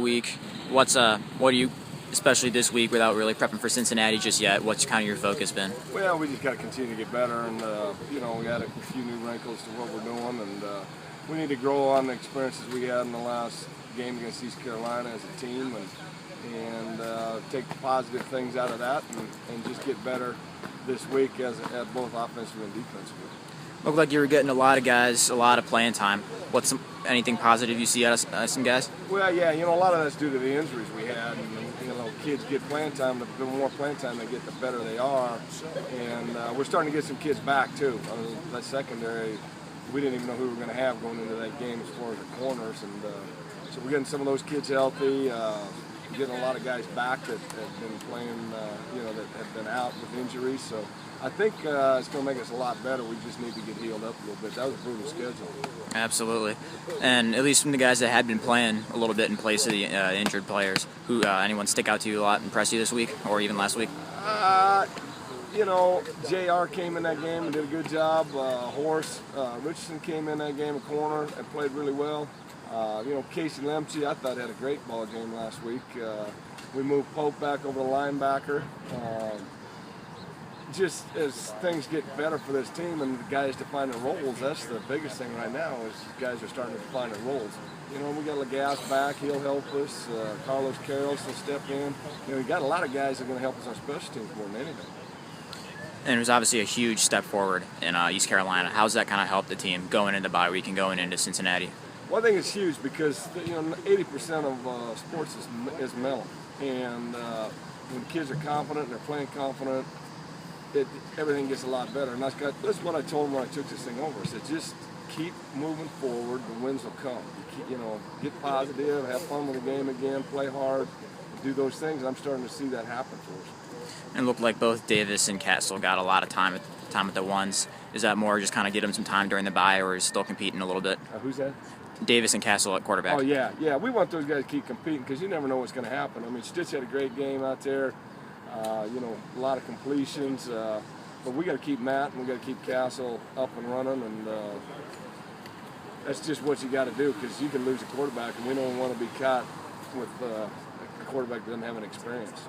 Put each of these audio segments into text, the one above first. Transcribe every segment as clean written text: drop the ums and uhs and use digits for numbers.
week. What do you, especially this week, without really prepping for Cincinnati just yet? What's kind of your focus been? Well, we just got to continue to get better, and we got a few new wrinkles to what we're doing, and we need to grow on the experiences we had in the last game against East Carolina as a team, and take the positive things out of that, and just get better this week at both offensively and defensively. Looked like you were getting a lot of guys, a lot of playing time. Anything positive you see out of some guys? Well, yeah, a lot of that's due to the injuries we had, and kids get playing time. The more playing time they get, the better they are, and we're starting to get some kids back too. That secondary, we didn't even know who we were going to have going into that game as far as the corners, and so we're getting some of those kids healthy. We're getting a lot of guys back that have been playing, that have been out with injuries. So I think it's going to make us a lot better. We just need to get healed up a little bit. That was a brutal schedule. Absolutely. And at least from the guys that had been playing a little bit in place of the injured players, anyone stick out to you a lot, impress you this week or even last week? JR came in that game and did a good job. Horace Richardson came in that game a corner and played really well. Casey Lemche, I thought had a great ball game last week. We moved Pope back over to linebacker. Just as things get better for this team and the guys define their roles, that's the biggest thing right now is guys are starting to define their roles. We got Lagasse back, he'll help us. Carlos Carroll's will step in. We got a lot of guys that are going to help us on special teams more than anything. And it was obviously a huge step forward in East Carolina. How's that kind of helped the team going into bye week and going into Cincinnati? Well, I think it's huge because 80% of sports is mental, and when kids are confident and they're playing confident, everything gets a lot better. And that's what I told them when I took this thing over. I said, just keep moving forward. The wins will come. Get positive, have fun with the game again, play hard, do those things. And I'm starting to see that happen for us. And it looked like both Davis and Castle got a lot of time at the ones. Is that more just kind of get them some time during the bye, or is still competing a little bit? Who's that? Davis and Castle at quarterback. Oh, yeah. We want those guys to keep competing because you never know what's going to happen. I mean, Stitch had a great game out there. A lot of completions. But we got to keep Matt and we got to keep Castle up and running, and that's just what you got to do because you can lose a quarterback, and we don't want to be caught with a quarterback that doesn't have an experience.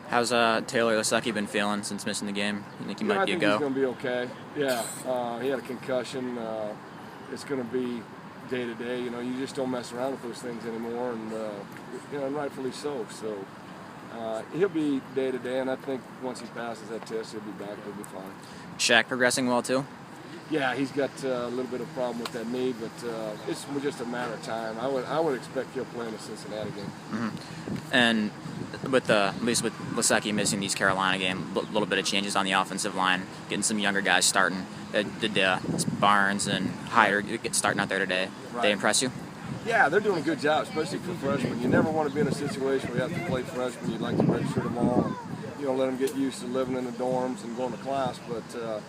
How's Taylor Lasecki been feeling since missing the game? You think he might be a go? I think he's going to be okay. Yeah, he had a concussion. It's going to be day to day. You just don't mess around with those things anymore, and rightfully so. So he'll be day to day, and I think once he passes that test, he'll be back. He'll be fine. Shaq progressing well too? Yeah, he's got a little bit of a problem with that knee, but it's just a matter of time. I would expect he'll play in the Cincinnati game. Mm-hmm. And at least with Lasecki missing these Carolina game, a little bit of changes on the offensive line, getting some younger guys starting. Did Barnes and Hyder get starting out there today? Right. They impress you? Yeah, they're doing a good job, especially for freshmen. You never want to be in a situation where you have to play freshmen. You'd like to redshirt them all and let them get used to living in the dorms and going to class, but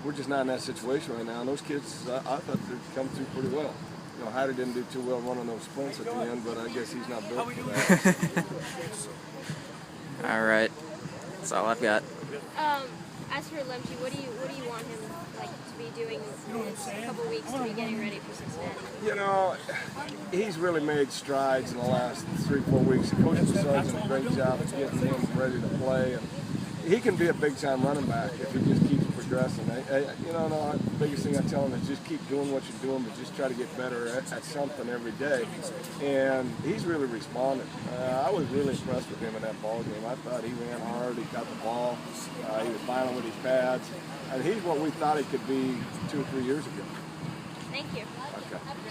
we're just not in that situation right now. And those kids, I thought they'd come through pretty well. Hyder didn't do too well running those sprints at the end, but I guess he's not built for that. All right, that's all I've got. As for Lemche, what do you want him to be doing in this couple weeks to be getting ready for Cincinnati? He's really made strides in the last 3-4 weeks. The coaching staff's done a great job of getting him ready to play, and he can be a big-time running back if he just keeps progressing. The biggest thing I tell him is just keep doing what you're doing, but just try to get better at something every day. And he's really responded. I was really impressed with him in that ball game. I thought he ran hard, he got the ball, he was violent with his pads. And he's what we thought he could be 2 or 3 years ago. Thank you. Okay.